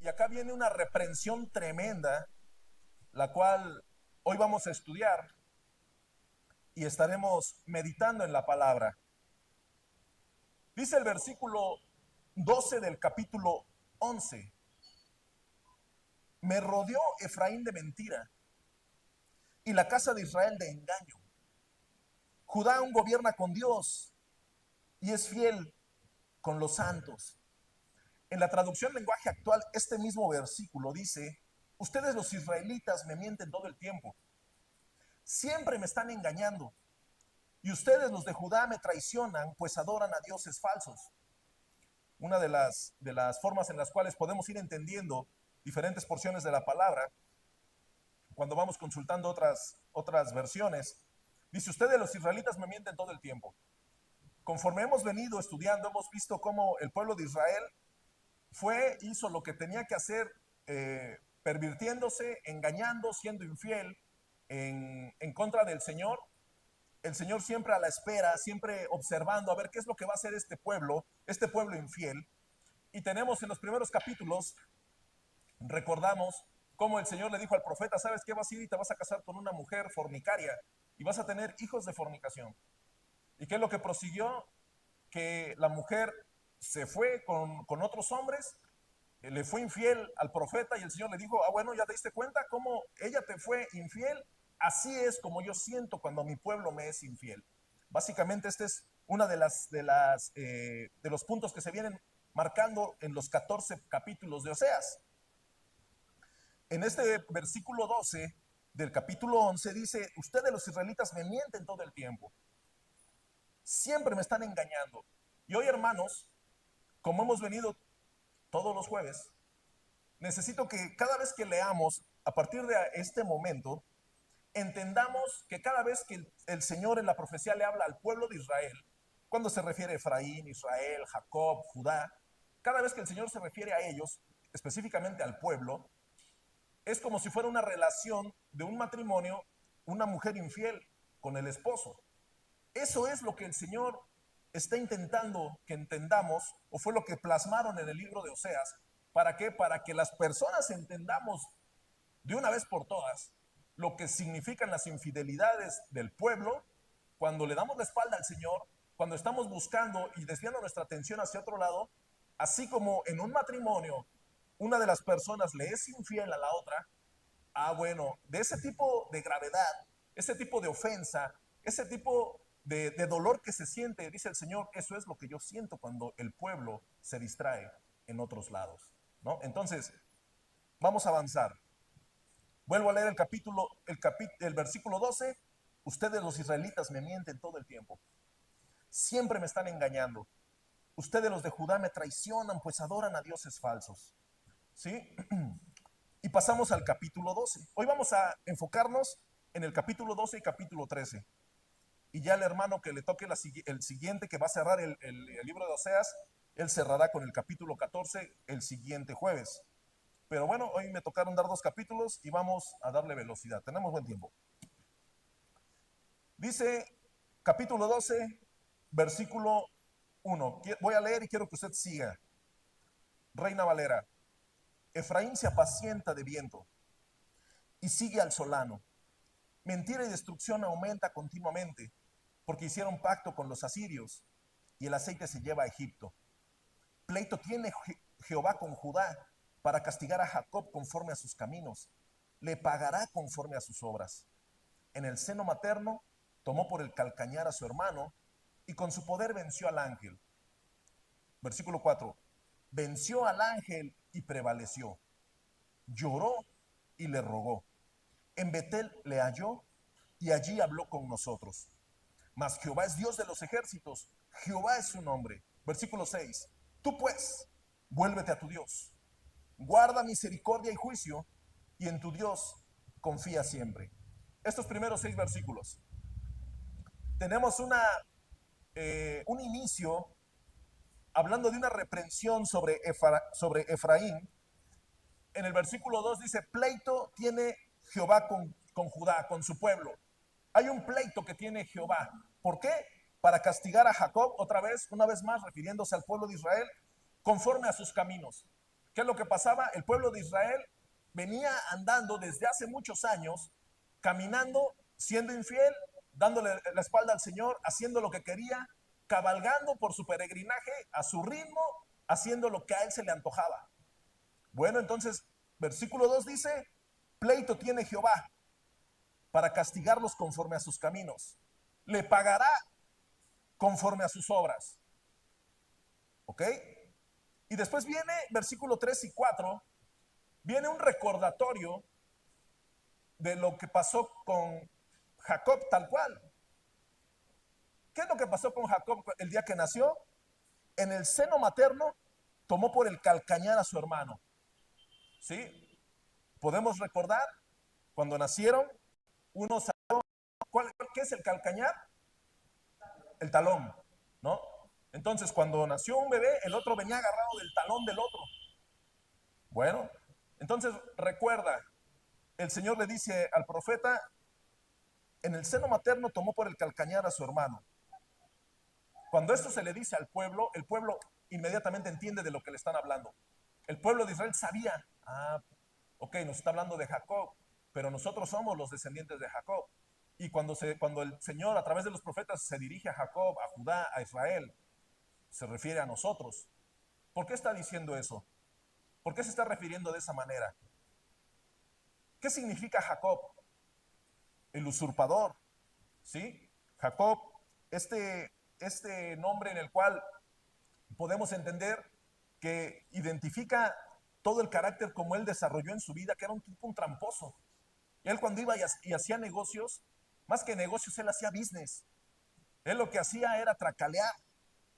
Y acá viene una reprensión tremenda, la cual hoy vamos a estudiar y estaremos meditando en la palabra. Dice el versículo 12 del capítulo 11: Me rodeó Efraín de mentira y la casa de Israel de engaño. Judá aún gobierna con Dios y es fiel con los santos. En la traducción lenguaje actual, este mismo versículo dice: ustedes los israelitas me mienten todo el tiempo, siempre me están engañando, y ustedes los de Judá me traicionan, pues adoran a dioses falsos. Una de las formas en las cuales podemos ir entendiendo diferentes porciones de la palabra, cuando vamos consultando otras versiones, dice: ustedes los israelitas me mienten todo el tiempo. Conforme hemos venido estudiando, hemos visto cómo el pueblo de Israel hizo lo que tenía que hacer, pervirtiéndose, engañando, siendo infiel en contra del Señor. El Señor siempre a la espera, siempre observando a ver qué es lo que va a hacer este pueblo infiel. Y tenemos en los primeros capítulos, recordamos cómo el Señor le dijo al profeta: ¿sabes qué? Vas a ir y te vas a casar con una mujer fornicaria y vas a tener hijos de fornicación. ¿Y qué es lo que prosiguió? Que la mujer se fue con otros hombres, le fue infiel al profeta, y el Señor le dijo: ah, bueno, ¿ya te diste cuenta cómo ella te fue infiel? Así es como yo siento cuando mi pueblo me es infiel. Básicamente este es una de los puntos que se vienen marcando en los 14 capítulos de Oseas. En este versículo 12 del capítulo 11 dice: ustedes los israelitas me mienten todo el tiempo, siempre me están engañando. Y hoy, hermanos, como hemos venido todos los jueves, necesito que cada vez que leamos, a partir de este momento, entendamos que cada vez que el Señor en la profecía le habla al pueblo de Israel, cuando se refiere a Efraín, Israel, Jacob, Judá, cada vez que el Señor se refiere a ellos, específicamente al pueblo, es como si fuera una relación de un matrimonio, una mujer infiel con el esposo. Eso es lo que el Señor está intentando que entendamos, o fue lo que plasmaron en el libro de Oseas. ¿Para qué? Para que las personas entendamos de una vez por todas lo que significan las infidelidades del pueblo cuando le damos la espalda al Señor, cuando estamos buscando y desviando nuestra atención hacia otro lado, así como en un matrimonio una de las personas le es infiel a la otra. Ah, bueno, de ese tipo de gravedad, ese tipo de ofensa, ese tipo de dolor que se siente, dice el Señor: eso es lo que yo siento cuando el pueblo se distrae en otros lados, ¿no? Entonces, vamos a avanzar. Vuelvo a leer el versículo 12. Ustedes los israelitas me mienten todo el tiempo, siempre me están engañando. Ustedes los de Judá me traicionan, pues adoran a dioses falsos. ¿Sí? Y pasamos al capítulo 12. Hoy vamos a enfocarnos en el capítulo 12 y capítulo 13. Y ya el hermano que le toque el siguiente, que va a cerrar el libro de Oseas, él cerrará con el capítulo 14 el siguiente jueves. Pero bueno, hoy me tocaron dar 2 capítulos y vamos a darle velocidad. Tenemos buen tiempo. Dice capítulo 12, versículo 1. Voy a leer y quiero que usted siga. Reina Valera: Efraín se apacienta de viento y sigue al solano. Mentira y destrucción aumenta continuamente, porque hicieron pacto con los asirios y el aceite se lleva a Egipto. Pleito tiene Jehová con Judá para castigar a Jacob conforme a sus caminos. Le pagará conforme a sus obras. En el seno materno tomó por el calcañar a su hermano y con su poder venció al ángel. Versículo 4. Venció al ángel y prevaleció. Lloró y le rogó. En Betel le halló y allí habló con nosotros. Mas Jehová es Dios de los ejércitos, Jehová es su nombre. Versículo 6. Tú pues, vuélvete a tu Dios, guarda misericordia y juicio, y en tu Dios confía siempre. Estos primeros 6 versículos, tenemos un inicio hablando de una reprensión sobre Efraín. En el versículo 2 dice: pleito tiene Jehová con Judá, con su pueblo. Hay un pleito que tiene Jehová. ¿Por qué? Para castigar a Jacob, una vez más refiriéndose al pueblo de Israel, conforme a sus caminos. ¿Qué es lo que pasaba? El pueblo de Israel venía andando desde hace muchos años, caminando, siendo infiel, dándole la espalda al Señor, haciendo lo que quería, cabalgando por su peregrinaje a su ritmo, haciendo lo que a él se le antojaba. Bueno, entonces, versículo 2 dice, pleito tiene Jehová para castigarlos conforme a sus caminos. Le pagará conforme a sus obras. ¿Ok? Y después viene versículo 3 y 4, viene un recordatorio de lo que pasó con Jacob tal cual. ¿Qué es lo que pasó con Jacob el día que nació? En el seno materno tomó por el calcañar a su hermano. ¿Sí? Podemos recordar cuando nacieron, uno sabe ¿qué es el calcañar? El talón, ¿no? Entonces, cuando nació un bebé, el otro venía agarrado del talón del otro. Bueno, entonces recuerda, el Señor le dice al profeta, en el seno materno tomó por el calcañar a su hermano. Cuando esto se le dice al pueblo, el pueblo inmediatamente entiende de lo que le están hablando. El pueblo de Israel sabía, ok, nos está hablando de Jacob, pero nosotros somos los descendientes de Jacob. Y cuando el Señor a través de los profetas se dirige a Jacob, a Judá, a Israel, se refiere a nosotros. ¿Por qué está diciendo eso? ¿Por qué se está refiriendo de esa manera? ¿Qué significa Jacob? El usurpador, ¿sí? Jacob, este nombre en el cual podemos entender que identifica todo el carácter como él desarrolló en su vida, que era un tipo un tramposo. Él cuando iba y hacía negocios, más que negocios, él hacía business. Él lo que hacía era tracalear.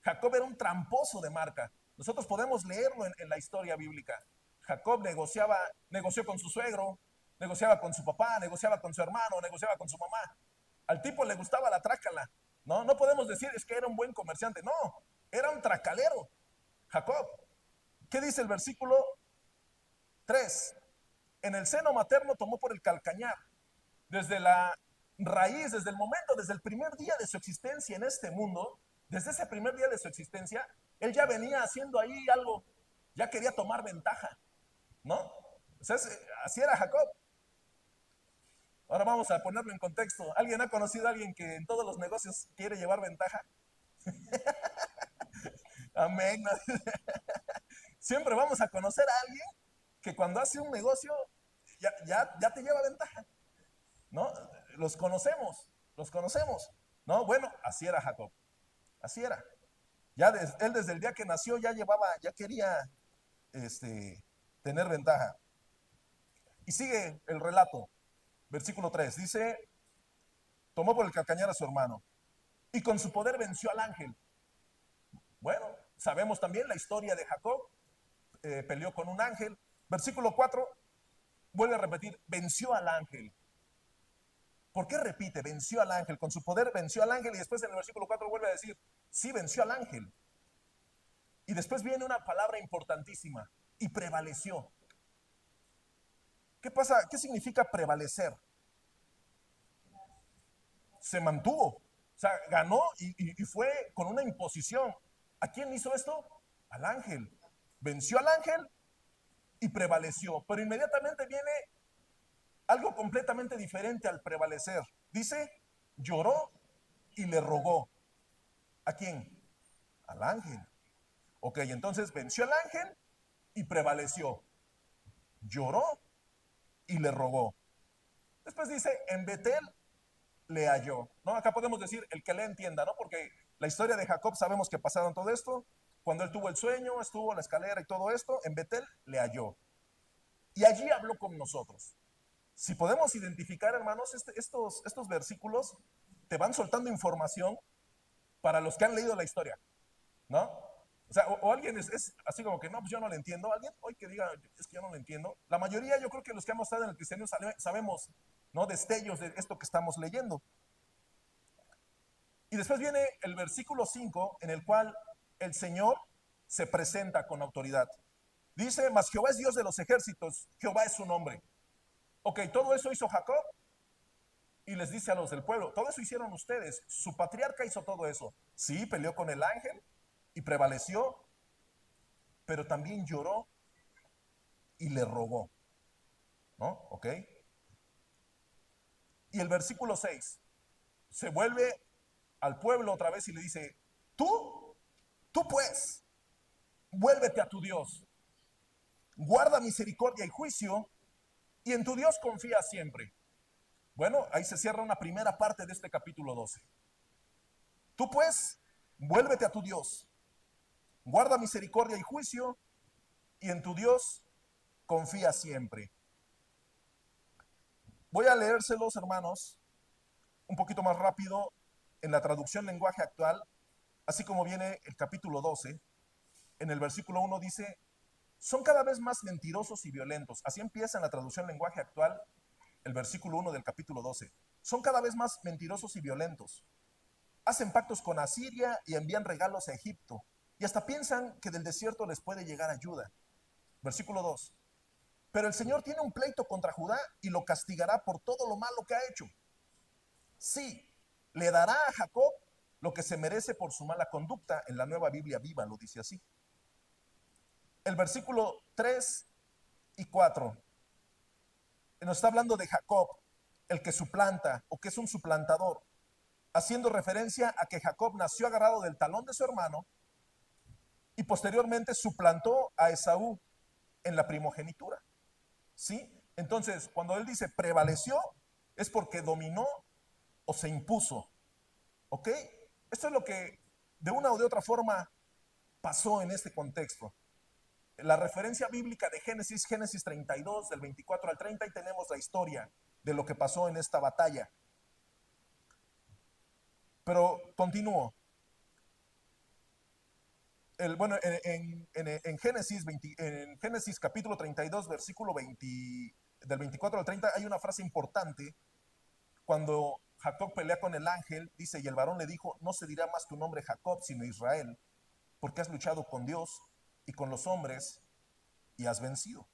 Jacob era un tramposo de marca. Nosotros podemos leerlo en la historia bíblica. Jacob negoció con su suegro, negociaba con su papá, negociaba con su hermano, negociaba con su mamá. Al tipo le gustaba la trácala. No podemos decir es que era un buen comerciante. No, era un tracalero. Jacob. ¿Qué dice el versículo 3? En el seno materno tomó por el calcañar. Desde la raíz, desde el momento, desde el primer día de su existencia en este mundo, desde ese primer día de su existencia, él ya venía haciendo ahí algo, ya quería tomar ventaja, ¿no? O sea, así era Jacob. Ahora vamos a ponerlo en contexto. ¿Alguien ha conocido a alguien que en todos los negocios quiere llevar ventaja? Amén. Siempre vamos a conocer a alguien que cuando hace un negocio ya te lleva ventaja, ¿no? Los conocemos, ¿no? Bueno, así era Jacob, así era. Él desde el día que nació ya quería tener ventaja. Y sigue el relato, versículo 3, dice, tomó por el calcañar a su hermano y con su poder venció al ángel. Bueno, sabemos también la historia de Jacob, peleó con un ángel. Versículo 4, vuelve a repetir, venció al ángel. ¿Por qué repite? Venció al ángel, con su poder venció al ángel y después en el versículo 4 vuelve a decir, sí, venció al ángel. Y después viene una palabra importantísima, y prevaleció. ¿Qué pasa? ¿Qué significa prevalecer? Se mantuvo, o sea, ganó y fue con una imposición. ¿A quién hizo esto? Al ángel. Venció al ángel y prevaleció, pero inmediatamente viene algo completamente diferente al prevalecer. Dice, lloró y le rogó. ¿A quién? Al ángel. Ok, entonces venció al ángel y prevaleció. Lloró y le rogó. Después dice, en Betel le halló. ¿No? Acá podemos decir el que le entienda, ¿no? Porque la historia de Jacob sabemos que pasaron todo esto. Cuando él tuvo el sueño, estuvo en la escalera y todo esto, en Betel le halló. Y allí habló con nosotros. Si podemos identificar, hermanos, estos versículos te van soltando información para los que han leído la historia, ¿no? O sea, o alguien es así como que, no, pues yo no le entiendo. Alguien hoy que diga, es que yo no le entiendo. La mayoría, yo creo que los que hemos estado en el cristianismo sabemos, ¿no? Destellos de esto que estamos leyendo. Y después viene el versículo 5, en el cual el Señor se presenta con autoridad. Dice, mas Jehová es Dios de los ejércitos, Jehová es su nombre. Ok, todo eso hizo Jacob y les dice a los del pueblo, todo eso hicieron ustedes, su patriarca hizo todo eso. Sí, peleó con el ángel y prevaleció, pero también lloró y le rogó, ¿no? ¿Ok? Y el versículo 6 se vuelve al pueblo otra vez y le dice, tú pues, vuélvete a tu Dios, guarda misericordia y juicio, y en tu Dios confía siempre. Bueno, ahí se cierra una primera parte de este capítulo 12. Tú pues, vuélvete a tu Dios, guarda misericordia y juicio, y en tu Dios confía siempre. Voy a leérselos, hermanos, un poquito más rápido en la traducción lenguaje actual, así como viene el capítulo 12. En el versículo 1 dice, son cada vez más mentirosos y violentos. Así empieza en la traducción lenguaje actual el versículo 1 del capítulo 12. Son cada vez más mentirosos y violentos. Hacen pactos con Asiria y envían regalos a Egipto. Y hasta piensan que del desierto les puede llegar ayuda. Versículo 2. Pero el Señor tiene un pleito contra Judá y lo castigará por todo lo malo que ha hecho. Sí, le dará a Jacob lo que se merece por su mala conducta. En la Nueva Biblia Viva lo dice así. El versículo 3 y 4 nos está hablando de Jacob, el que suplanta o que es un suplantador, haciendo referencia a que Jacob nació agarrado del talón de su hermano y posteriormente suplantó a Esaú en la primogenitura. ¿Sí? Entonces, cuando él dice prevaleció, es porque dominó o se impuso. ¿Ok? Esto es lo que de una o de otra forma pasó en este contexto. La referencia bíblica de Génesis 32, del 24 al 30, y tenemos la historia de lo que pasó en esta batalla. Pero continúo. Bueno, en Génesis, en Génesis capítulo 32, versículo 20, del 24 al 30, hay una frase importante. Cuando Jacob pelea con el ángel, dice, y el varón le dijo, no se dirá más tu nombre Jacob, sino Israel, porque has luchado con Dios y con los hombres y has vencido.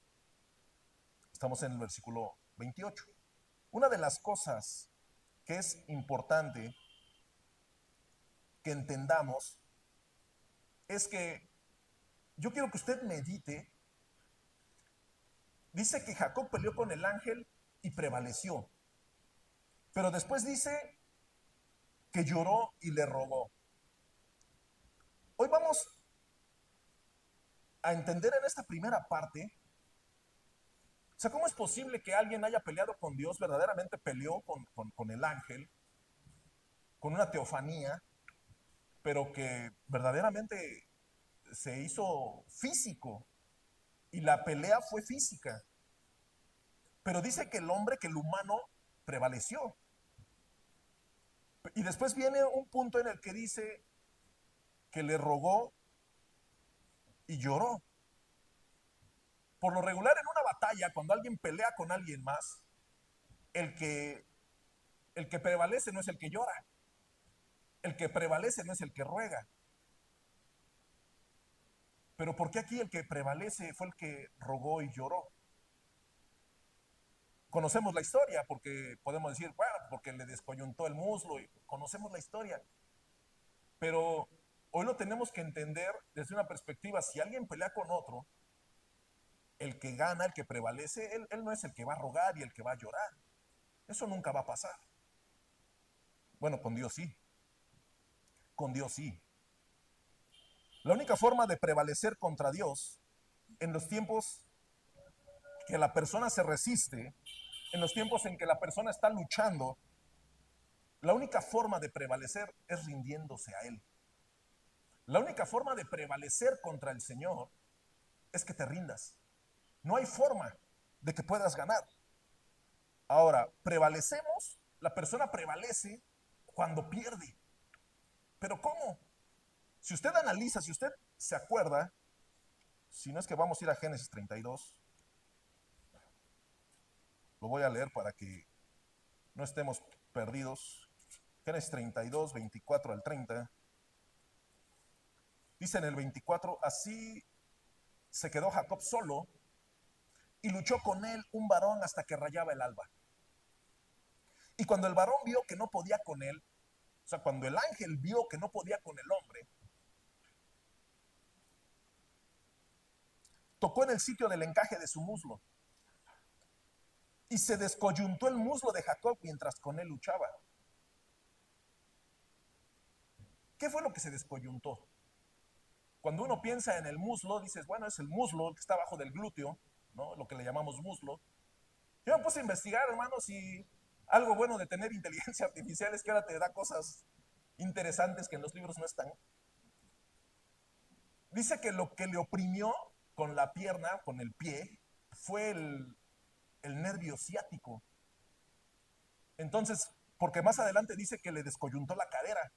Estamos en el versículo 28. Una de las cosas que es importante que entendamos es que yo quiero que usted medite. Dice que Jacob peleó con el ángel y prevaleció, pero después dice que lloró y le rogó. Hoy vamos a entender en esta primera parte, o sea, ¿cómo es posible que alguien haya peleado con Dios, verdaderamente peleó con el ángel, con una teofanía, pero que verdaderamente se hizo físico y la pelea fue física? Pero dice que el hombre, que el humano prevaleció. Y después viene un punto en el que dice que le rogó y lloró. Por lo regular en una batalla, cuando alguien pelea con alguien más, el que, el que prevalece no es el que llora, el que prevalece no es el que ruega. Pero ¿por qué aquí el que prevalece fue el que rogó y lloró? Conocemos la historia porque podemos decir, bueno, porque le descoyuntó el muslo, y conocemos la historia. Pero hoy lo tenemos que entender desde una perspectiva. Si alguien pelea con otro, el que gana, el que prevalece, él no es el que va a rogar y el que va a llorar. Eso nunca va a pasar. Bueno, con Dios sí. Con Dios sí. La única forma de prevalecer contra Dios en los tiempos que la persona se resiste, en los tiempos en que la persona está luchando, la única forma de prevalecer es rindiéndose a Él. La única forma de prevalecer contra el Señor es que te rindas. No hay forma de que puedas ganar. Ahora, prevalecemos, la persona prevalece cuando pierde. ¿Pero cómo? Si usted analiza, si usted se acuerda, si no es que vamos a ir a Génesis 32, lo voy a leer para que no estemos perdidos. Génesis 32, 24 al 30. Dice en el 24, así se quedó Jacob solo y luchó con él un varón hasta que rayaba el alba. Y cuando el varón vio que no podía con él, o sea, cuando el ángel vio que no podía con el hombre, tocó en el sitio del encaje de su muslo y se descoyuntó el muslo de Jacob mientras con él luchaba. ¿Qué fue lo que se descoyuntó? Cuando uno piensa en el muslo, dices, bueno, es el muslo que está abajo del glúteo, ¿no? Lo que le llamamos muslo. Yo me puse a investigar, hermanos, y algo bueno de tener inteligencia artificial es que ahora te da cosas interesantes que en los libros no están. Dice que lo que le oprimió con la pierna, con el pie, fue el nervio ciático. Entonces, porque más adelante dice que le descoyuntó la cadera.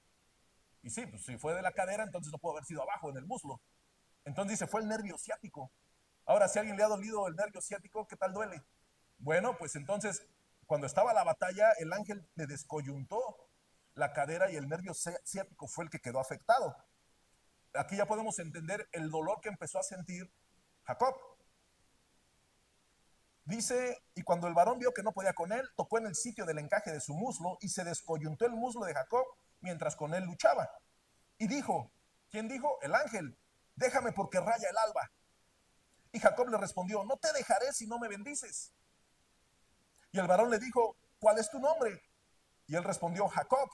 Y sí, pues si fue de la cadera, entonces no pudo haber sido abajo, en el muslo. Entonces dice, fue el nervio ciático. Ahora, si a alguien le ha dolido el nervio ciático, ¿qué tal duele? Bueno, pues entonces, cuando estaba la batalla, el ángel le descoyuntó la cadera y el nervio ciático fue el que quedó afectado. Aquí ya podemos entender el dolor que empezó a sentir Jacob. Dice, y cuando el varón vio que no podía con él, tocó en el sitio del encaje de su muslo y se descoyuntó el muslo de Jacob mientras con él luchaba. Y dijo, ¿quién dijo? El ángel, déjame porque raya el alba. Y Jacob le respondió, no te dejaré si no me bendices. Y el varón le dijo, ¿cuál es tu nombre? Y él respondió, Jacob.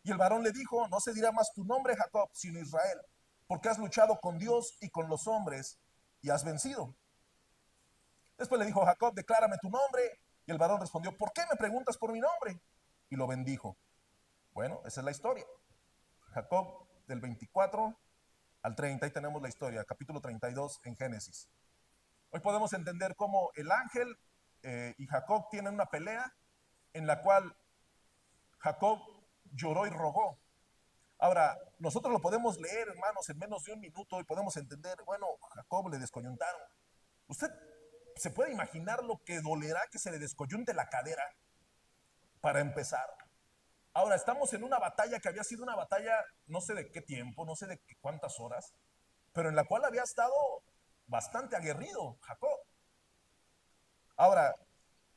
Y el varón le dijo, no se dirá más tu nombre Jacob, sino Israel, porque has luchado con Dios y con los hombres y has vencido. Después le dijo Jacob, declárame tu nombre. Y el varón respondió, ¿por qué me preguntas por mi nombre? Y lo bendijo. Bueno, esa es la historia. Jacob del 24 al 30, ahí tenemos la historia, capítulo 32 en Génesis. Hoy podemos entender cómo el ángel y Jacob tienen una pelea en la cual Jacob lloró y rogó. Ahora, nosotros lo podemos leer, hermanos, en menos de un minuto y podemos entender, bueno, Jacob le descoyuntaron. Usted se puede imaginar lo que dolerá que se le descoyunte la cadera para empezar. Ahora, estamos en una batalla que había sido una batalla, no sé de qué tiempo, no sé de qué, cuántas horas, pero en la cual había estado bastante aguerrido Jacob. Ahora,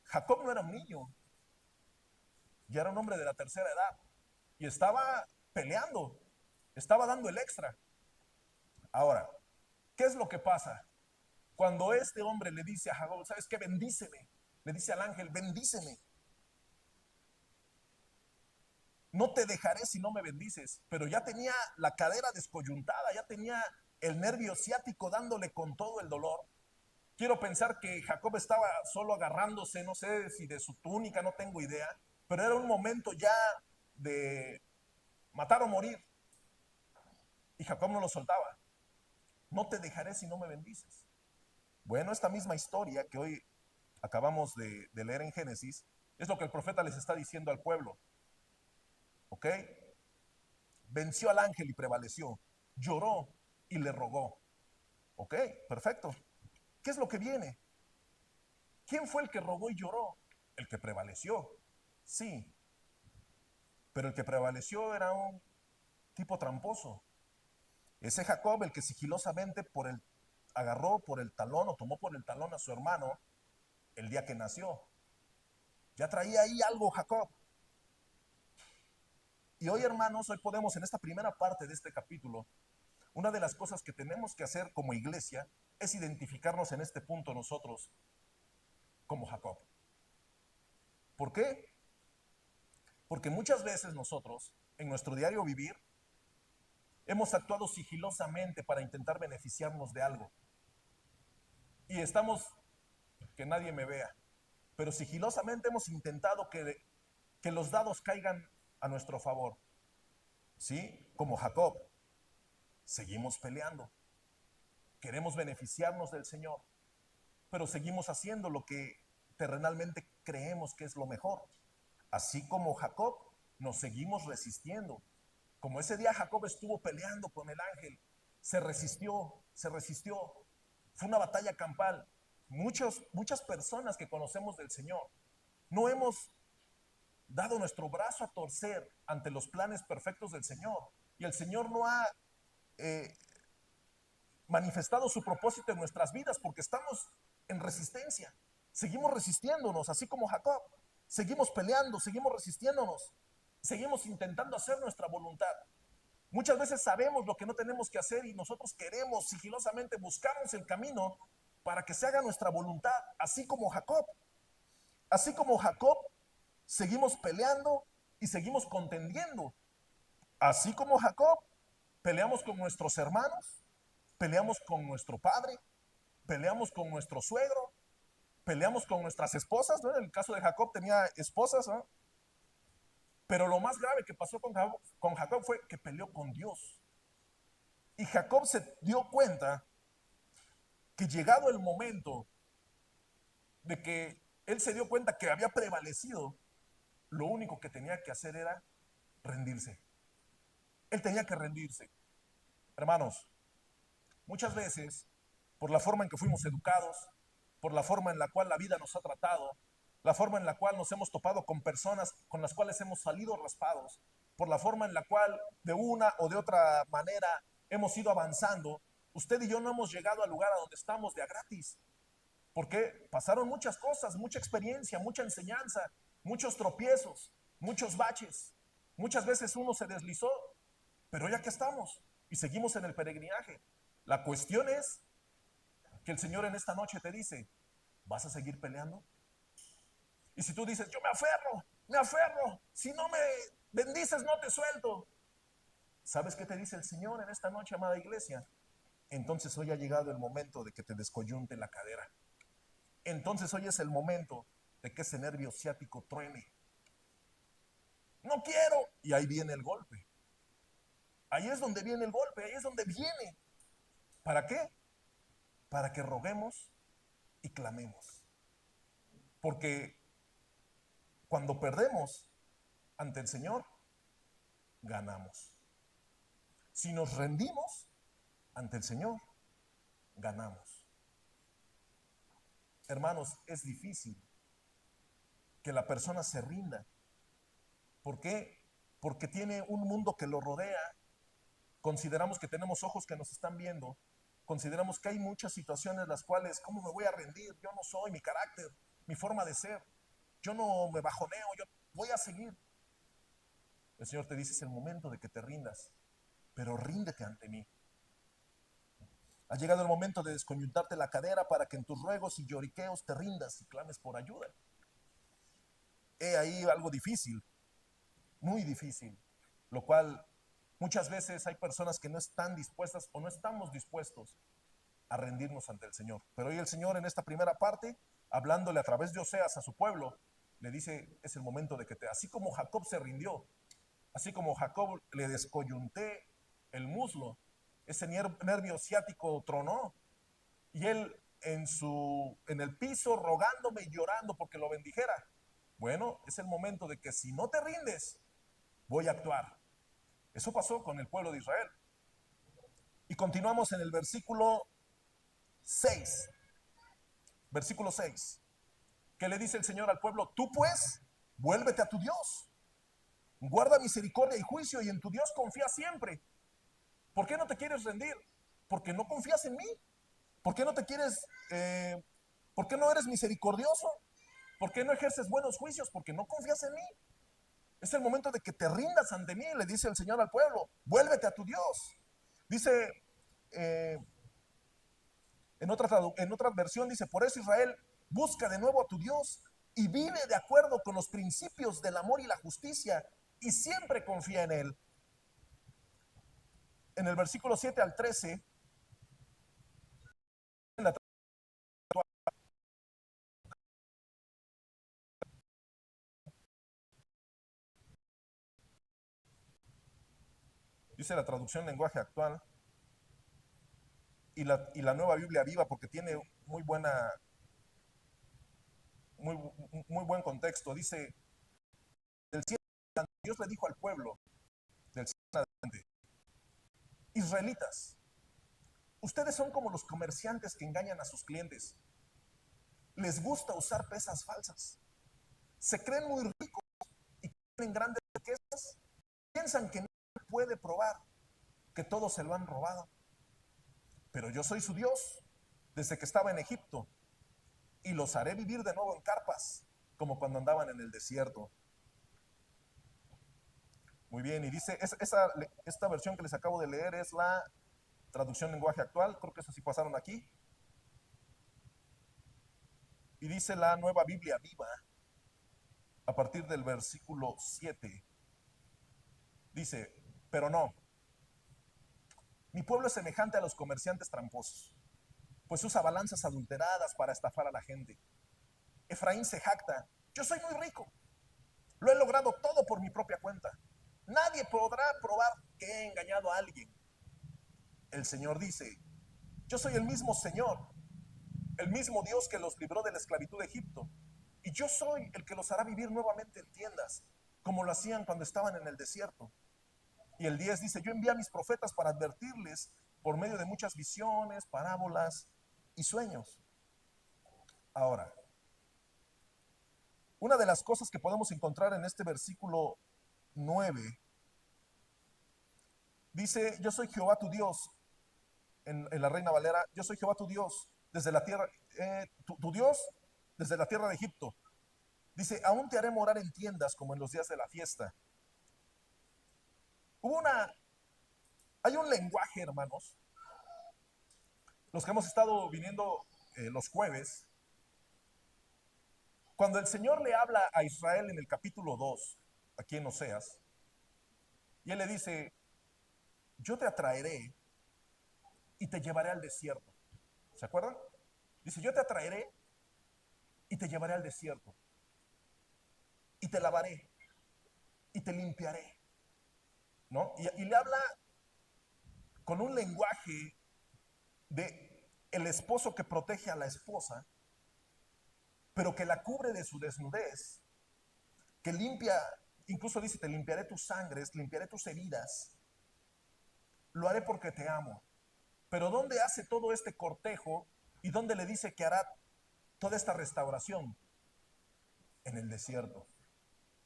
Jacob no era un niño, ya era un hombre de la tercera edad y estaba peleando, estaba dando el extra. Ahora, ¿qué es lo que pasa? Cuando este hombre le dice a Jacob, ¿sabes qué? Bendíceme. Le dice al ángel, bendíceme. No te dejaré si no me bendices. Pero ya tenía la cadera descoyuntada, ya tenía el nervio ciático dándole con todo el dolor. Quiero pensar que Jacob estaba solo agarrándose, no sé si de su túnica, no tengo idea, pero era un momento ya de matar o morir. Y Jacob no lo soltaba. No te dejaré si no me bendices. Bueno, esta misma historia que hoy acabamos de leer en Génesis es lo que el profeta les está diciendo al pueblo. ¿Ok? Venció al ángel y prevaleció. Lloró y le rogó. ¿Ok? Perfecto. ¿Qué es lo que viene? ¿Quién fue el que rogó y lloró? El que prevaleció. Sí. Pero el que prevaleció era un tipo tramposo. Ese Jacob, el que sigilosamente agarró por el talón o tomó por el talón a su hermano el día que nació. Ya traía ahí algo Jacob. Y hoy, hermanos, hoy podemos en esta primera parte de este capítulo, una de las cosas que tenemos que hacer como iglesia es identificarnos en este punto nosotros como Jacob. ¿Por qué? Porque muchas veces nosotros, en nuestro diario vivir, hemos actuado sigilosamente para intentar beneficiarnos de algo. Y estamos, que nadie me vea, pero sigilosamente hemos intentado que los dados caigan a nuestro favor. ¿Sí? Como Jacob, seguimos peleando. Queremos beneficiarnos del Señor, pero seguimos haciendo lo que terrenalmente creemos que es lo mejor. Así como Jacob, nos seguimos resistiendo. Como ese día Jacob estuvo peleando con el ángel, se resistió, se resistió. Fue una batalla campal. Muchas personas que conocemos del Señor no hemos dado nuestro brazo a torcer ante los planes perfectos del Señor. Y el Señor no ha eh, manifestado su propósito en nuestras vidas porque estamos en resistencia. Seguimos resistiéndonos, así como Jacob. Seguimos peleando, seguimos resistiéndonos. Seguimos intentando hacer nuestra voluntad. Muchas veces sabemos lo que no tenemos que hacer y nosotros queremos sigilosamente, buscamos el camino para que se haga nuestra voluntad, así como Jacob. Así como Jacob, seguimos peleando y seguimos contendiendo. Así como Jacob, peleamos con nuestros hermanos, peleamos con nuestro padre, peleamos con nuestro suegro, peleamos con nuestras esposas, ¿no? En el caso de Jacob tenía esposas, ¿no? Pero lo más grave que pasó con Jacob fue que peleó con Dios. Y Jacob se dio cuenta que llegado el momento de que él se dio cuenta que había prevalecido, lo único que tenía que hacer era rendirse. Él tenía que rendirse. Hermanos, muchas veces, por la forma en que fuimos educados, por la forma en la cual la vida nos ha tratado, la forma en la cual nos hemos topado con personas con las cuales hemos salido raspados, por la forma en la cual de una o de otra manera hemos ido avanzando, usted y yo no hemos llegado al lugar a donde estamos de a gratis, porque pasaron muchas cosas, mucha experiencia, mucha enseñanza, muchos tropiezos, muchos baches. Muchas veces uno se deslizó, pero ya que estamos y seguimos en el peregrinaje. La cuestión es que el Señor en esta noche te dice, ¿vas a seguir peleando? Y si tú dices, yo me aferro, si no me bendices no te suelto. ¿Sabes qué te dice el Señor en esta noche, amada iglesia? Entonces hoy ha llegado el momento de que te descoyunte la cadera. Entonces hoy es el momento de que ese nervio ciático truene. No quiero. Y ahí viene el golpe. Ahí es donde viene el golpe, ahí es donde viene. ¿Para qué? Para que roguemos y clamemos. Porque cuando perdemos ante el Señor, ganamos. Si nos rendimos ante el Señor, ganamos. Hermanos, es difícil que la persona se rinda. ¿Por qué? Porque tiene un mundo que lo rodea. Consideramos que tenemos ojos que nos están viendo. Consideramos que hay muchas situaciones en las cuales, ¿cómo me voy a rendir? Yo no soy, mi carácter, mi forma de ser. Yo no me bajoneo, yo voy a seguir. El Señor te dice, es el momento de que te rindas, pero ríndete ante mí. Ha llegado el momento de descoyuntarte la cadera para que en tus ruegos y lloriqueos te rindas y clames por ayuda. He ahí algo difícil, muy difícil, lo cual muchas veces hay personas que no están dispuestas o no estamos dispuestos a rendirnos ante el Señor. Pero hoy el Señor en esta primera parte, hablándole a través de Oseas a su pueblo, le dice, es el momento de que así como Jacob se rindió, así como Jacob le descoyunté el muslo, ese nervio ciático tronó, y él en el piso rogándome y llorando porque lo bendijera. Bueno, es el momento de que si no te rindes, voy a actuar. Eso pasó con el pueblo de Israel. Y continuamos en el versículo 6. Versículo 6. ¿Qué le dice el Señor al pueblo? Tú pues, vuélvete a tu Dios. Guarda misericordia y juicio y en tu Dios confía siempre. ¿Por qué no te quieres rendir? Porque no confías en mí. ¿Por qué no te quieres, por qué no eres misericordioso? ¿Por qué no ejerces buenos juicios? Porque no confías en mí. Es el momento de que te rindas ante mí, le dice el Señor al pueblo. Vuélvete a tu Dios. Dice, eh, en otra versión dice, por eso Israel, busca de nuevo a tu Dios y vive de acuerdo con los principios del amor y la justicia y siempre confía en Él. En el versículo 7 al 13, en la dice la traducción lenguaje actual y la nueva Biblia viva porque tiene muy, muy buen contexto. Dice, del cielo, Dios le dijo al pueblo, del cielo adelante, israelitas, ustedes son como los comerciantes que engañan a sus clientes. Les gusta usar pesas falsas. Se creen muy ricos y tienen grandes riquezas. Piensan que nadie puede probar que todos se lo han robado. Pero yo soy su Dios desde que estaba en Egipto y los haré vivir de nuevo en carpas, como cuando andaban en el desierto. Muy bien, y dice, esta versión que les acabo de leer es la traducción lenguaje actual, creo que eso sí pasaron aquí. Y dice la Nueva Biblia Viva, a partir del versículo 7, dice, pero no, mi pueblo es semejante a los comerciantes tramposos, pues usa balanzas adulteradas para estafar a la gente. Efraín se jacta, yo soy muy rico, lo he logrado todo por mi propia cuenta. Nadie podrá probar que he engañado a alguien. El Señor dice, yo soy el mismo Señor, el mismo Dios que los libró de la esclavitud de Egipto. Y yo soy el que los hará vivir nuevamente en tiendas, como lo hacían cuando estaban en el desierto. Y el 10 dice, yo envié a mis profetas para advertirles por medio de muchas visiones, parábolas y sueños. Ahora, una de las cosas que podemos encontrar en este versículo 9, dice, yo soy Jehová tu Dios, en la Reina Valera, yo soy Jehová tu Dios, desde la tierra, tu Dios desde la tierra de Egipto. Dice, aún te haré morar en tiendas como en los días de la fiesta. Hubo una, hay un lenguaje, hermanos, los que hemos estado viniendo los jueves, cuando el Señor le habla a Israel en el capítulo 2, aquí en Oseas, y Él le dice, yo te atraeré y te llevaré al desierto. ¿Se acuerdan? Dice, yo te atraeré y te llevaré al desierto. Y te lavaré y te limpiaré. ¿No? Y le habla con un lenguaje de el esposo que protege a la esposa, pero que la cubre de su desnudez, que limpia, incluso dice, te limpiaré tus sangres, limpiaré tus heridas, lo haré porque te amo. Pero ¿dónde hace todo este cortejo y dónde le dice que hará toda esta restauración? En el desierto.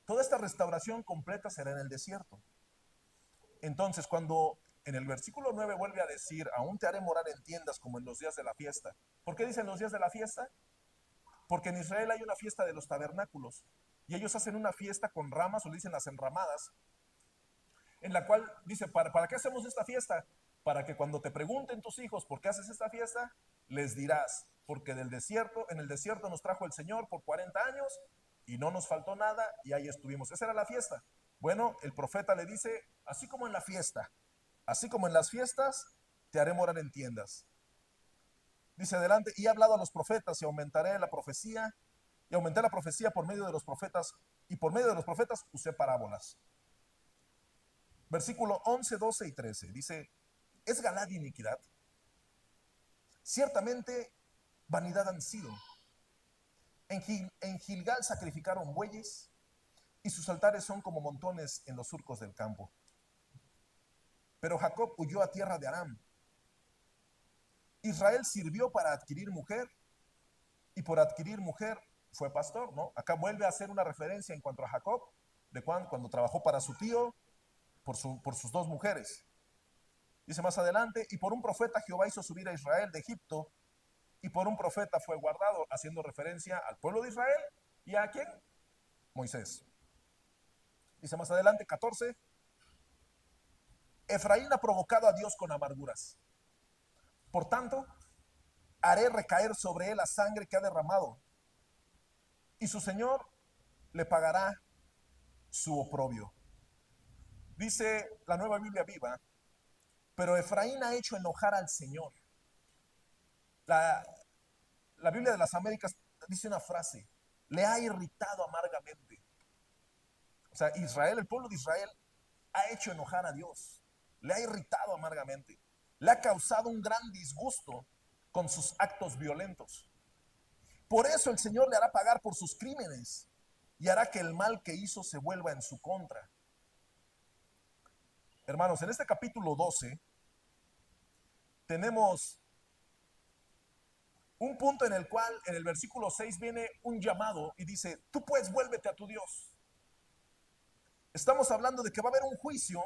Toda esta restauración completa será en el desierto. Entonces, cuando en el versículo 9 vuelve a decir, aún te haré morar en tiendas como en los días de la fiesta. ¿Por qué dicen los días de la fiesta? Porque en Israel hay una fiesta de los tabernáculos y ellos hacen una fiesta con ramas, o le dicen las enramadas, en la cual dice, ¿para qué hacemos esta fiesta? Para que cuando te pregunten tus hijos por qué haces esta fiesta, les dirás, porque en el desierto nos trajo el Señor por 40 años y no nos faltó nada y ahí estuvimos. Esa era la fiesta. Bueno, el profeta le dice, así como en la fiesta, así como en las fiestas, te haré morar en tiendas. Dice adelante, y he hablado a los profetas y aumentaré la profecía, y aumenté la profecía por medio de los profetas, y por medio de los profetas usé parábolas. Versículo 11, 12 y 13, dice, ¿es Galaad iniquidad? Ciertamente vanidad han sido. En Gilgal sacrificaron bueyes, y sus altares son como montones en los surcos del campo. Pero Jacob huyó a tierra de Aram. Israel sirvió para adquirir mujer, y por adquirir mujer fue pastor, ¿no? Acá vuelve a hacer una referencia en cuanto a Jacob, de cuando trabajó para su tío, por sus dos mujeres. Dice más adelante, y por un profeta Jehová hizo subir a Israel de Egipto, y por un profeta fue guardado, haciendo referencia al pueblo de Israel, ¿y a quién? Moisés. Dice más adelante, 14, Efraín ha provocado a Dios con amarguras. Por tanto, haré recaer sobre él la sangre que ha derramado, y su Señor le pagará su oprobio. Dice la Nueva Biblia Viva, pero Efraín ha hecho enojar al Señor. La, la Biblia de las Américas dice una frase, le ha irritado amargamente. O sea, Israel, el pueblo de Israel, ha hecho enojar a Dios, le ha irritado amargamente, le ha causado un gran disgusto con sus actos violentos. Por eso el Señor le hará pagar por sus crímenes y hará que el mal que hizo se vuelva en su contra. Hermanos, en este capítulo 12 tenemos un punto en el cual en el versículo 6 viene un llamado y dice, tú pues vuélvete a tu Dios. Estamos hablando de que va a haber un juicio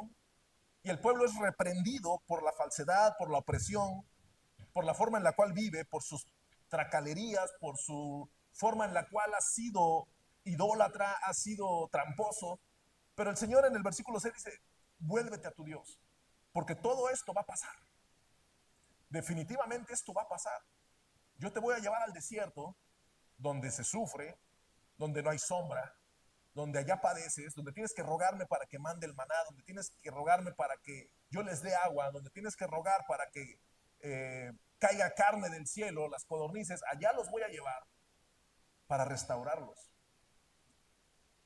y el pueblo es reprendido por la falsedad, por la opresión, por la forma en la cual vive, por sus tracalerías, por su forma en la cual ha sido idólatra, ha sido tramposo. Pero el Señor en el versículo 6 dice, vuélvete a tu Dios, porque todo esto va a pasar. Definitivamente esto va a pasar. Yo te voy a llevar al desierto, donde se sufre, donde no hay sombra, donde allá padeces, donde tienes que rogarme para que mande el maná, donde tienes que rogarme para que yo les dé agua, donde tienes que rogar para que caiga carne del cielo, las codornices, allá los voy a llevar para restaurarlos.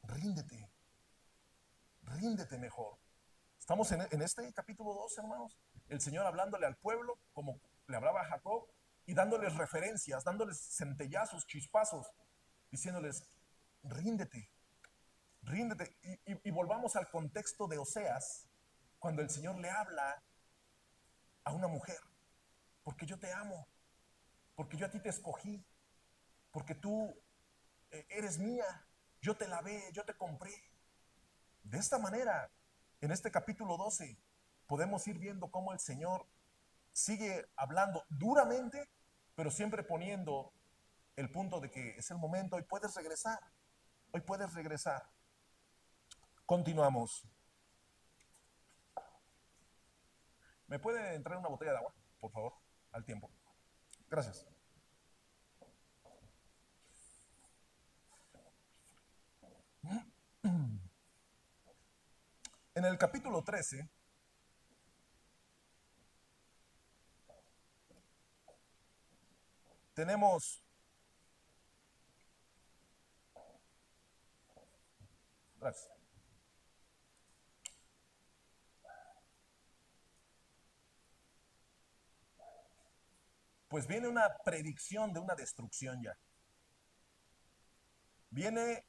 Ríndete, ríndete mejor. Estamos en este capítulo 2, hermanos, el Señor hablándole al pueblo como le hablaba a Jacob y dándoles referencias, dándoles centellazos, chispazos, diciéndoles, ríndete, ríndete. Y volvamos al contexto de Oseas, cuando el Señor le habla a una mujer, porque yo te amo, porque yo a ti te escogí, porque tú eres mía, yo te lavé, yo te compré. De esta manera, en este capítulo 12, podemos ir viendo cómo el Señor sigue hablando duramente, pero siempre poniendo el punto de que es el momento, hoy puedes regresar, hoy puedes regresar. Continuamos. ¿Me puede entrar una botella de agua, por favor, al tiempo? Gracias. En el capítulo 13, tenemos, gracias, pues viene una predicción de una destrucción ya. Viene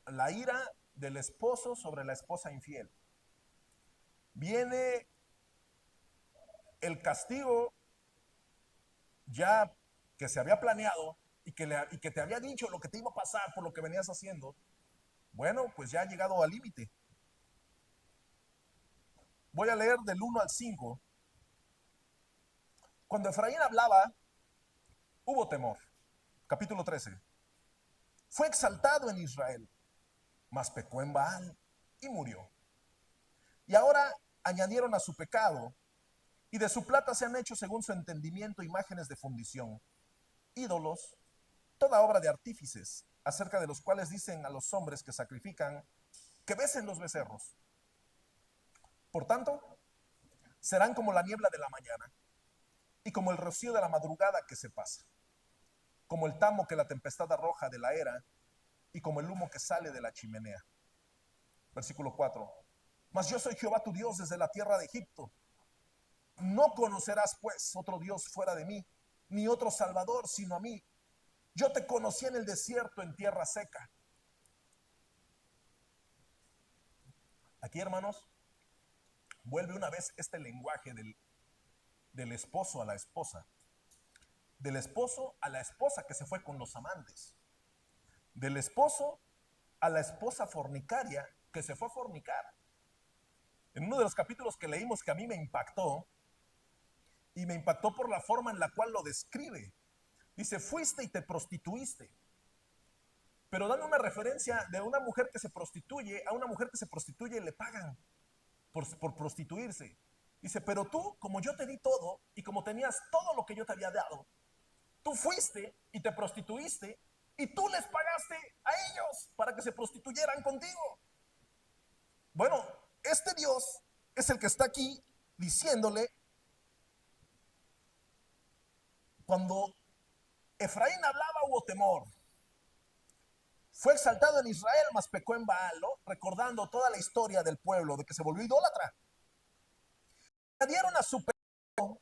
la ira del esposo sobre la esposa infiel. Viene el castigo ya que se había planeado y que te había dicho lo que te iba a pasar por lo que venías haciendo. Bueno, pues ya ha llegado al límite. Voy a leer del 1 al 5. Cuando Efraín hablaba, hubo temor. Capítulo 13. Fue exaltado en Israel, mas pecó en Baal y murió. Y ahora añadieron a su pecado, y de su plata se han hecho según su entendimiento imágenes de fundición, ídolos, toda obra de artífices, acerca de los cuales dicen a los hombres que sacrifican, que besen los becerros. Por tanto, serán como la niebla de la mañana, y como el rocío de la madrugada que se pasa, como el tamo que la tempestad arroja de la era, y como el humo que sale de la chimenea. Versículo 4. Mas yo soy Jehová tu Dios desde la tierra de Egipto. No conocerás pues otro Dios fuera de mí, ni otro Salvador sino a mí. Yo te conocí en el desierto, en tierra seca. Aquí, hermanos, vuelve una vez este lenguaje del esposo a la esposa, del esposo a la esposa que se fue con los amantes, del esposo a la esposa fornicaria que se fue a fornicar. En uno de los capítulos que leímos que a mí me impactó, y me impactó por la forma en la cual lo describe, dice, fuiste y te prostituiste, pero dando una referencia de una mujer que se prostituye a una mujer que se prostituye y le pagan por prostituirse. Dice, pero tú, como yo te di todo y como tenías todo lo que yo te había dado, tú fuiste y te prostituiste y tú les pagaste a ellos para que se prostituyeran contigo. Bueno, este Dios es el que está aquí diciéndole, cuando Efraín hablaba hubo temor, fue exaltado en Israel, mas pecó en Baal, ¿no? Recordando toda la historia del pueblo de que se volvió idólatra. Añadieron a su pecado,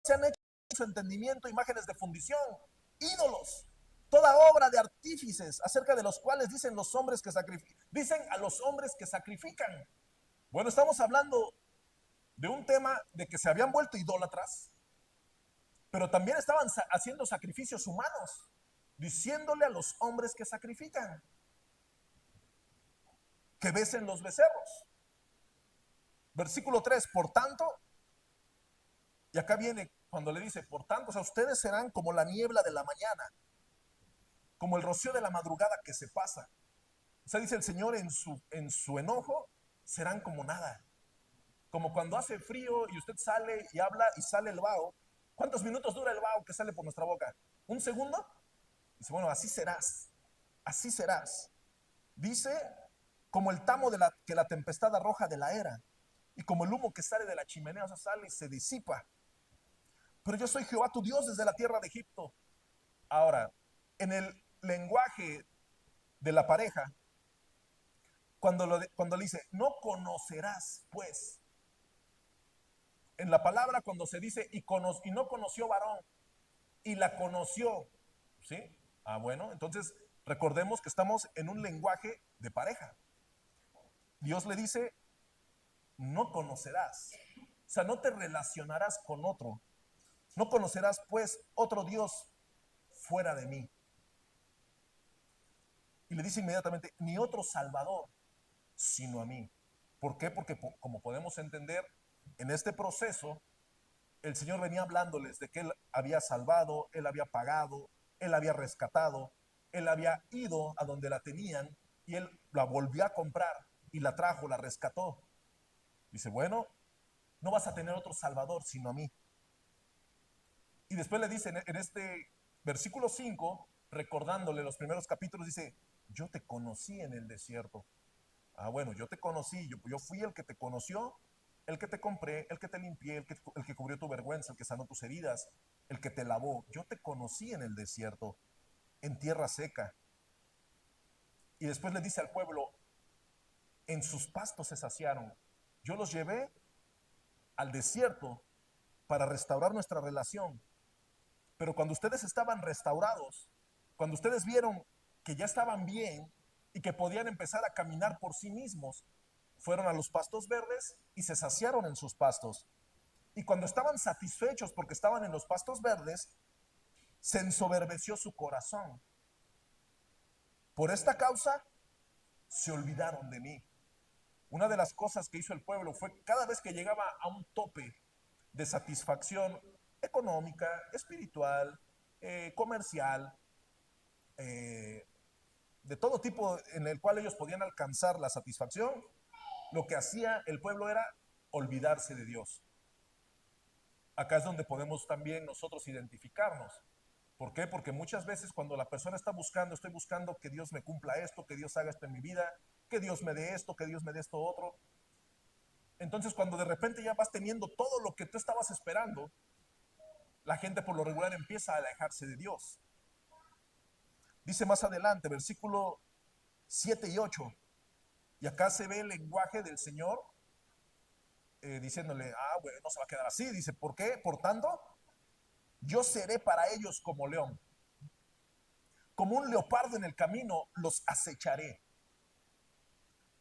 se han hecho en su entendimiento imágenes de fundición, ídolos, toda obra de artífices, acerca de los cuales dicen los hombres que sacrifican, dicen a los hombres que sacrifican. Bueno, estamos hablando de un tema de que se habían vuelto idólatras, pero también estaban haciendo sacrificios humanos, diciéndole a los hombres que sacrifican que besen los becerros. Versículo 3, por tanto, y acá viene cuando le dice, por tanto, o sea, ustedes serán como la niebla de la mañana, como el rocío de la madrugada que se pasa, O sea, dice el Señor, en su enojo serán como nada. Como cuando hace frío y usted sale y habla y sale el vaho. ¿Cuántos minutos dura el vaho que sale por nuestra boca? ¿Un segundo? Dice, bueno, así serás. Así serás. Dice, como el tamo que la tempestad arroja de la era. Y como el humo que sale de la chimenea, o sea, sale y se disipa. Pero yo soy Jehová tu Dios desde la tierra de Egipto. Ahora, en el lenguaje de la pareja, cuando le dice, no conocerás, pues, en la palabra cuando se dice, y no conoció varón, y la conoció, ¿sí? Ah, bueno, entonces recordemos que estamos en un lenguaje de pareja. Dios le dice, no conocerás, o sea, no te relacionarás con otro, no conocerás pues otro Dios fuera de mí. Y le dice inmediatamente, ni otro Salvador, sino a mí. ¿Por qué? Porque como podemos entender, en este proceso, el Señor venía hablándoles de que Él había salvado, Él había pagado, Él había rescatado, Él había ido a donde la tenían y Él la volvió a comprar y la trajo, la rescató. Dice, bueno, no vas a tener otro Salvador sino a mí. Y después le dice en este versículo 5, recordándole los primeros capítulos, dice, yo te conocí en el desierto. Ah, bueno, yo te conocí, yo fui el que te conoció, el que te compré, el que te limpié, el que cubrió tu vergüenza, el que sanó tus heridas, el que te lavó. Yo te conocí en el desierto, en tierra seca. Y después le dice al pueblo, en sus pastos se saciaron. Yo los llevé al desierto para restaurar nuestra relación. Pero cuando ustedes estaban restaurados, cuando ustedes vieron que ya estaban bien y que podían empezar a caminar por sí mismos, fueron a los pastos verdes y se saciaron en sus pastos. Y cuando estaban satisfechos porque estaban en los pastos verdes, se ensoberbeció su corazón. Por esta causa, se olvidaron de mí. Una de las cosas que hizo el pueblo fue cada vez que llegaba a un tope de satisfacción económica, espiritual, comercial, eh, de todo tipo en el cual ellos podían alcanzar la satisfacción, lo que hacía el pueblo era olvidarse de Dios. Acá es donde podemos también nosotros identificarnos. ¿Por qué? Porque muchas veces cuando la persona está buscando, estoy buscando que Dios me cumpla esto, que Dios haga esto en mi vida, que Dios me dé esto, que Dios me dé esto otro. Entonces cuando de repente ya vas teniendo todo lo que tú estabas esperando, la gente por lo regular empieza a alejarse de Dios. Dice más adelante, versículo 7 y 8, y acá se ve el lenguaje del Señor diciéndole, ah, bueno, no se va a quedar así. Dice, ¿por qué? Por tanto, yo seré para ellos como león. Como un leopardo en el camino, los acecharé.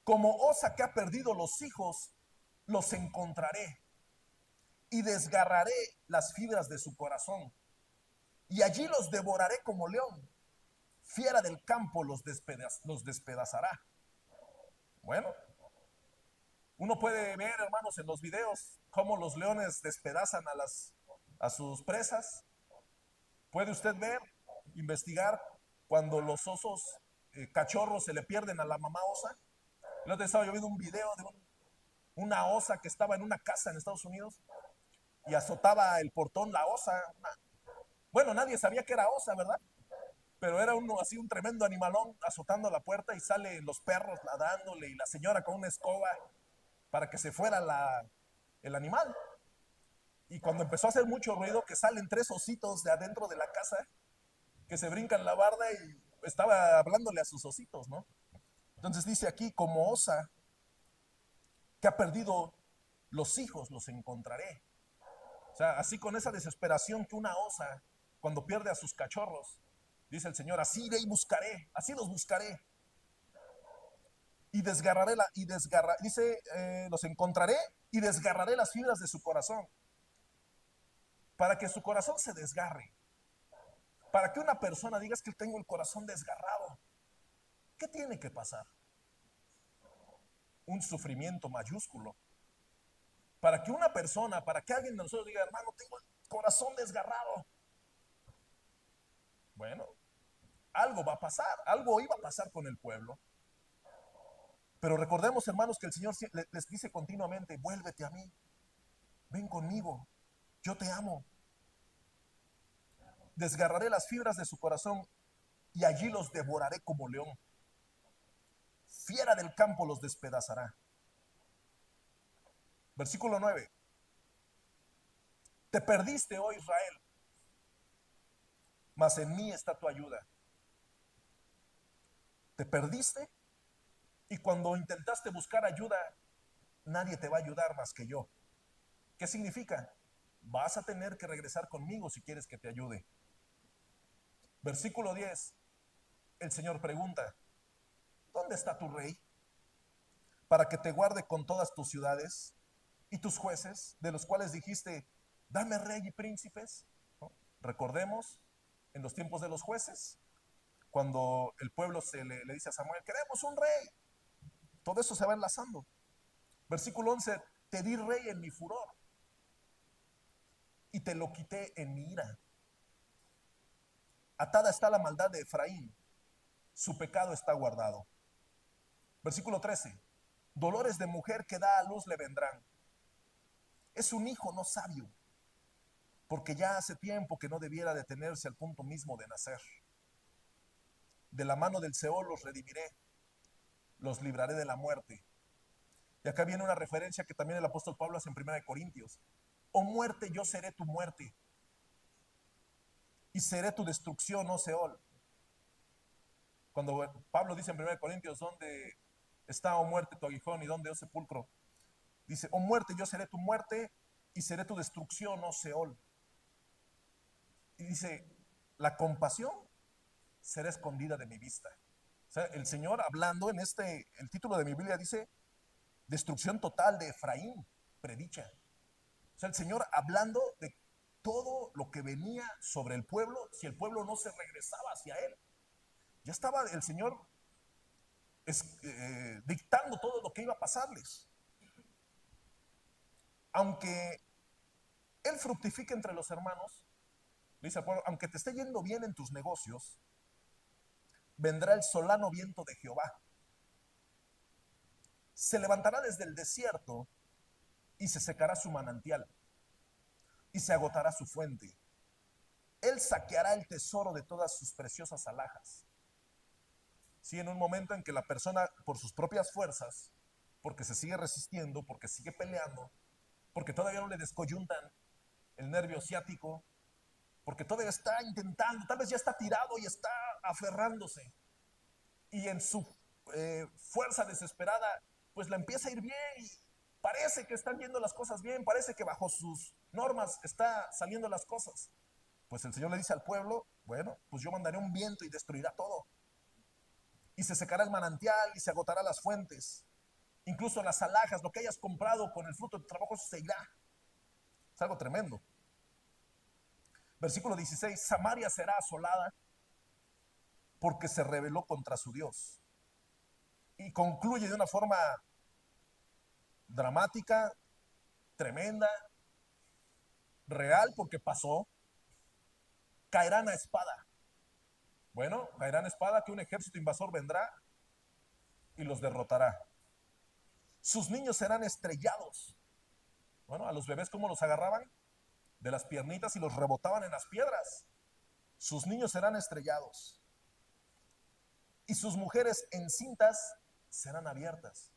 Como osa que ha perdido los hijos, los encontraré. Y desgarraré las fibras de su corazón. Y allí los devoraré como león. Fiera del campo los despedazará. Bueno, uno puede ver, hermanos, en los videos cómo los leones despedazan a sus presas. Puede usted ver, investigar cuando los osos cachorros se le pierden a la mamá osa. El otro día estaba yo viendo un video de una osa que estaba en una casa en Estados Unidos y azotaba el portón la osa. Bueno, nadie sabía que era osa, ¿verdad? Pero era uno así, un tremendo animalón azotando la puerta y salen los perros ladrándole y la señora con una escoba para que se fuera el animal. Y cuando empezó a hacer mucho ruido, que salen tres ositos de adentro de la casa, que se brincan la barda y estaba hablándole a sus ositos, ¿no? Entonces dice aquí, como osa que ha perdido los hijos, los encontraré. O sea, así con esa desesperación que una osa, cuando pierde a sus cachorros, dice el Señor, así iré y buscaré, así los buscaré. Y desgarraré, dice, los encontraré y desgarraré las fibras de su corazón. Para que su corazón se desgarre. Para que una persona diga que tengo el corazón desgarrado. ¿Qué tiene que pasar? Un sufrimiento mayúsculo. Para que una persona, para que alguien de nosotros diga, hermano, tengo el corazón desgarrado. Bueno, algo va a pasar, algo iba a pasar con el pueblo. Pero recordemos, hermanos, que el Señor les dice continuamente, vuélvete a mí, ven conmigo, yo te amo. Desgarraré las fibras de su corazón y allí los devoraré como león. Fiera del campo los despedazará. Versículo 9. Te perdiste, oh Israel, mas en mí está tu ayuda. Te perdiste y cuando intentaste buscar ayuda, nadie te va a ayudar más que yo. ¿Qué significa? Vas a tener que regresar conmigo si quieres que te ayude. Versículo 10. El Señor pregunta, ¿dónde está tu rey? Para que te guarde con todas tus ciudades y tus jueces, de los cuales dijiste, dame rey y príncipes. ¿No? Recordemos, en los tiempos de los jueces, cuando el pueblo le dice a Samuel, queremos un rey. Todo eso se va enlazando. Versículo 11, te di rey en mi furor y te lo quité en mi ira. Atada está la maldad de Efraín, su pecado está guardado. Versículo 13, dolores de mujer que da a luz le vendrán. Es un hijo no sabio, porque ya hace tiempo que no debiera detenerse al punto mismo de nacer. De la mano del Seol los redimiré, los libraré de la muerte. Y acá viene una referencia que también el apóstol Pablo hace en 1 Corintios. Oh muerte, yo seré tu muerte, y seré tu destrucción, oh Seol. Cuando Pablo dice en 1 Corintios, ¿dónde está, oh muerte, tu aguijón, y dónde, oh sepulcro? Dice, oh muerte, yo seré tu muerte, y seré tu destrucción, oh Seol. Y dice, la compasión será escondida de mi vista. O sea, el Señor hablando en el título de mi Biblia dice, destrucción total de Efraín, predicha. O sea, el Señor hablando de todo lo que venía sobre el pueblo si el pueblo no se regresaba hacia Él. Ya estaba el Señor dictando todo lo que iba a pasarles. Aunque Él fructifique entre los hermanos, dice al pueblo, aunque te esté yendo bien en tus negocios, vendrá el solano viento de Jehová. Se levantará desde el desierto y se secará su manantial y se agotará su fuente. Él saqueará el tesoro de todas sus preciosas alhajas. Sí, en un momento en que la persona, por sus propias fuerzas, porque se sigue resistiendo, porque sigue peleando, porque todavía no le descoyuntan el nervio ciático, porque todavía está intentando, tal vez ya está tirado y está aferrándose, y en su fuerza desesperada, pues la empieza a ir bien, y parece que están yendo las cosas bien, parece que bajo sus normas está saliendo las cosas. Pues el Señor le dice al pueblo, bueno, pues yo mandaré un viento y destruirá todo. Y se secará el manantial y se agotará las fuentes. Incluso las alhajas, lo que hayas comprado con el fruto de tu trabajo, se irá. Es algo tremendo. Versículo 16, Samaria será asolada porque se rebeló contra su Dios. Y concluye de una forma dramática, tremenda, real, porque pasó. Caerán a espada. Bueno, caerán a espada, que un ejército invasor vendrá y los derrotará. Sus niños serán estrellados. Bueno, a los bebés, ¿cómo los agarraban? De las piernitas y los rebotaban en las piedras. Sus niños serán estrellados. Y sus mujeres encintas serán abiertas.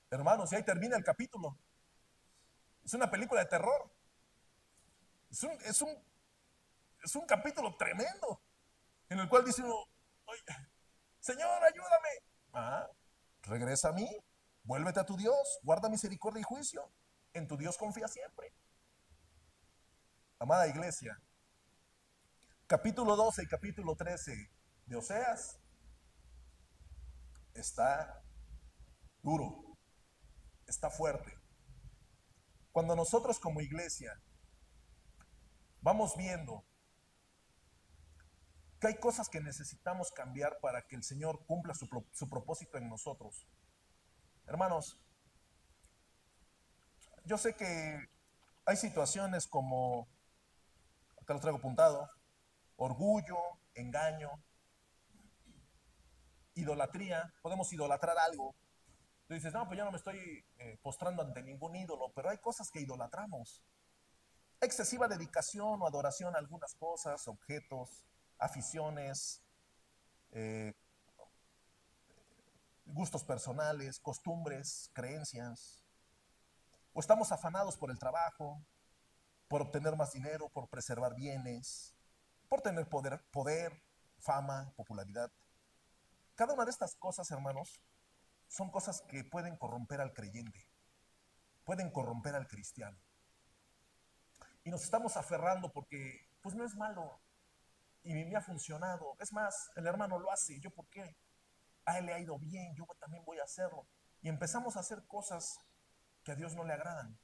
Hermanos, y ahí termina el capítulo. Es una película de terror. Es un capítulo tremendo, en el cual dice uno, Señor, ayúdame. Ah, regresa a mí, vuélvete a tu Dios, guarda misericordia y juicio. En tu Dios confía siempre. Amada iglesia, capítulo 12 y capítulo 13 de Oseas está duro, está fuerte. Cuando nosotros como iglesia vamos viendo que hay cosas que necesitamos cambiar para que el Señor cumpla su propósito en nosotros. Hermanos, yo sé que hay situaciones como, acá lo traigo apuntado, orgullo, engaño, idolatría, podemos idolatrar algo, Tú dices, no, pues yo no me estoy postrando ante ningún ídolo, pero hay cosas que idolatramos. Excesiva dedicación o adoración a algunas cosas, objetos, aficiones, eh, gustos personales, costumbres, creencias. O estamos afanados por el trabajo, por obtener más dinero, por preservar bienes, por tener poder, fama, popularidad. Cada una de estas cosas, hermanos, son cosas que pueden corromper al creyente, pueden corromper al cristiano. Y nos estamos aferrando porque, pues no es malo y me ha funcionado. Es más, el hermano lo hace, ¿yo por qué? A él le ha ido bien, yo también voy a hacerlo. Y empezamos a hacer cosas que a Dios no le agradan.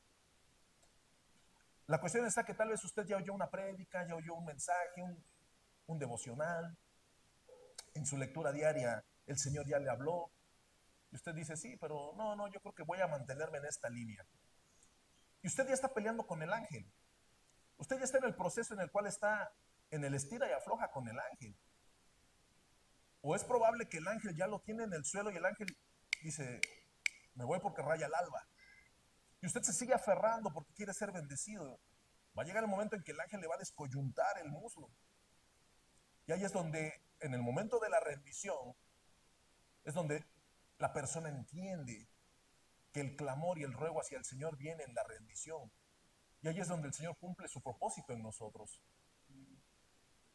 La cuestión está que tal vez usted ya oyó una prédica, ya oyó un mensaje, un devocional, en su lectura diaria el Señor ya le habló, y usted dice, sí, pero no, yo creo que voy a mantenerme en esta línea. Y usted ya está peleando con el ángel. Usted ya está en el proceso en el cual está en el estira y afloja con el ángel. O es probable que el ángel ya lo tiene en el suelo y el ángel dice, me voy porque raya el alba. Y usted se sigue aferrando porque quiere ser bendecido. Va a llegar el momento en que el ángel le va a descoyuntar el muslo. Y ahí es donde, en el momento de la rendición, es donde la persona entiende que el clamor y el ruego hacia el Señor viene en la rendición. Y ahí es donde el Señor cumple su propósito en nosotros.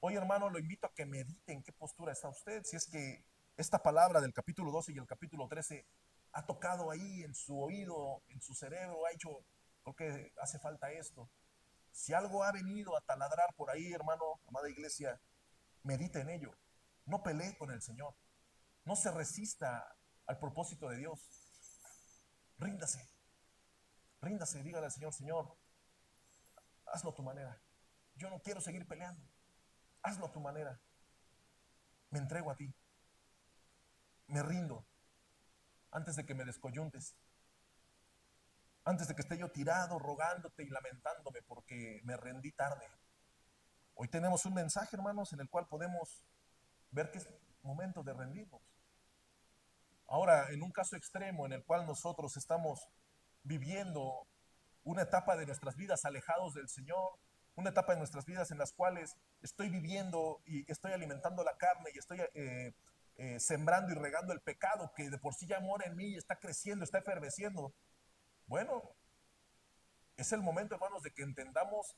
Hoy, hermano, lo invito a que medite en qué postura está usted. Si es que esta palabra del capítulo 12 y el capítulo 13 ha tocado ahí en su oído, en su cerebro, ha hecho, creo que hace falta esto. Si algo ha venido a taladrar por ahí, hermano, amada iglesia, medite en ello. No pelee con el Señor. No se resista al propósito de Dios. Ríndase. Ríndase, dígale al Señor, Señor, hazlo a tu manera. Yo no quiero seguir peleando. Hazlo a tu manera. Me entrego a ti. Me rindo antes de que me descoyuntes. Antes de que esté yo tirado, rogándote y lamentándome porque me rendí tarde. Hoy tenemos un mensaje, hermanos, en el cual podemos ver que es momento de rendirnos. Ahora, en un caso extremo en el cual nosotros estamos viviendo una etapa de nuestras vidas alejados del Señor, una etapa de nuestras vidas en las cuales estoy viviendo y estoy alimentando la carne y estoy sembrando y regando el pecado que de por sí ya mora en mí y está creciendo, está eferveciendo. Bueno, es el momento, hermanos, de que entendamos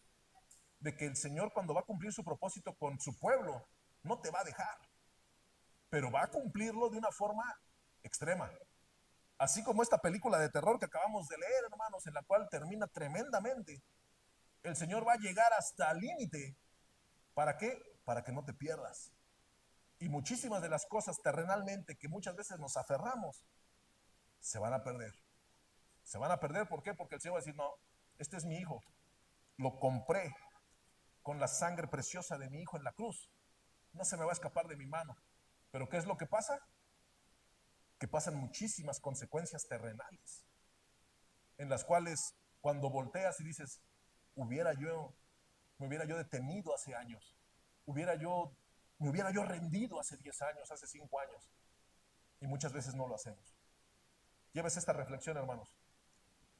de que el Señor cuando va a cumplir su propósito con su pueblo, no te va a dejar, pero va a cumplirlo de una forma extrema. Así como esta película de terror que acabamos de leer, hermanos, en la cual termina tremendamente. El Señor va a llegar hasta el límite. ¿Para qué? Para que no te pierdas. Y muchísimas de las cosas terrenalmente que muchas veces nos aferramos, se van a perder. Se van a perder, ¿por qué? Porque el Señor va a decir, no, este es mi hijo. Lo compré con la sangre preciosa de mi hijo en la cruz. No se me va a escapar de mi mano. Pero ¿qué es lo que pasa? Que pasan muchísimas consecuencias terrenales, en las cuales cuando volteas y dices, hubiera yo, me hubiera yo detenido hace años, me hubiera yo rendido hace 10 años, hace 5 años, y muchas veces no lo hacemos. Llévese esta reflexión, hermanos,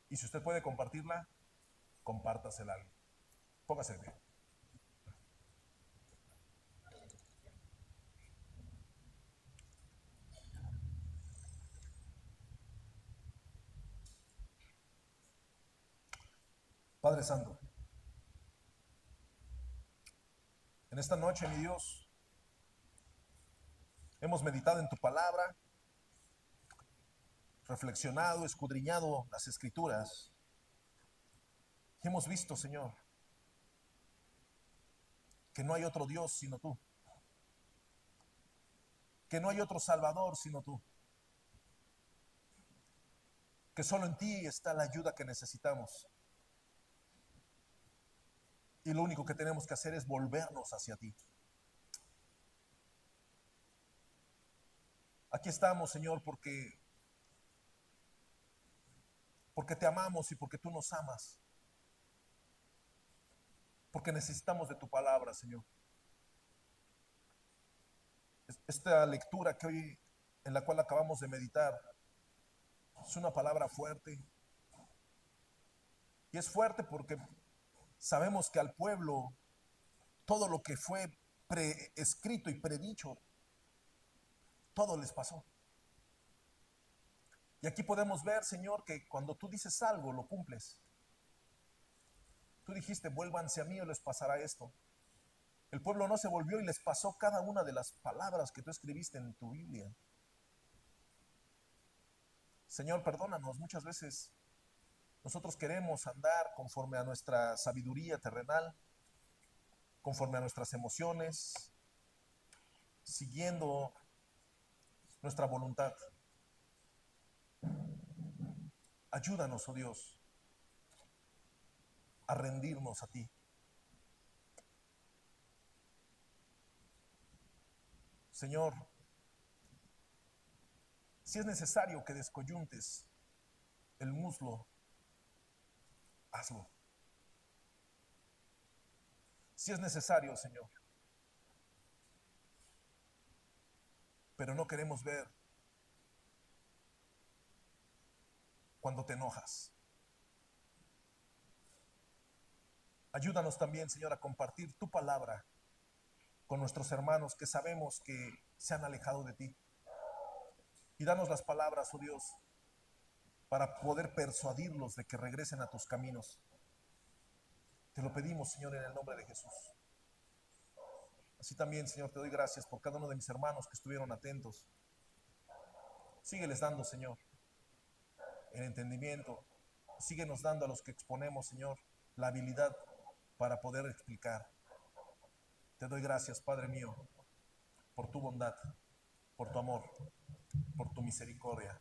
y si usted puede compartirla, compártasela a alguien. Póngase de pie. Padre Santo, en esta noche, mi Dios, hemos meditado en tu palabra, reflexionado, escudriñado las escrituras, y hemos visto, Señor, que no hay otro Dios sino tú, que no hay otro Salvador sino tú, que solo en ti está la ayuda que necesitamos. Y lo único que tenemos que hacer es volvernos hacia ti. Aquí estamos, Señor, porque te amamos y porque tú nos amas. Porque necesitamos de tu palabra, Señor. Esta lectura que hoy, en la cual acabamos de meditar, Es una palabra fuerte. Y es fuerte porque sabemos que al pueblo todo lo que fue preescrito y predicho, todo les pasó. Y aquí podemos ver, Señor, que cuando tú dices algo, lo cumples. Tú dijiste, vuélvanse a mí o les pasará esto. El pueblo no se volvió y les pasó cada una de las palabras que tú escribiste en tu Biblia. Señor, perdónanos, muchas veces nosotros queremos andar conforme a nuestra sabiduría terrenal, conforme a nuestras emociones, siguiendo nuestra voluntad. Ayúdanos, oh Dios, a rendirnos a ti. Señor, si es necesario que descoyuntes el muslo, hazlo. Si es necesario, Señor, pero no queremos ver cuando te enojas. Ayúdanos también, Señor, a compartir tu palabra con nuestros hermanos que sabemos que se han alejado de ti. Y danos las palabras, oh Dios, para poder persuadirlos de que regresen a tus caminos. Te lo pedimos, Señor, en el nombre de Jesús. Así también, Señor, te doy gracias por cada uno de mis hermanos que estuvieron atentos. Sígueles dando, Señor, el entendimiento. Síguenos dando a los que exponemos, Señor, la habilidad para poder explicar. Te doy gracias, Padre mío, por tu bondad, por tu amor, por tu misericordia.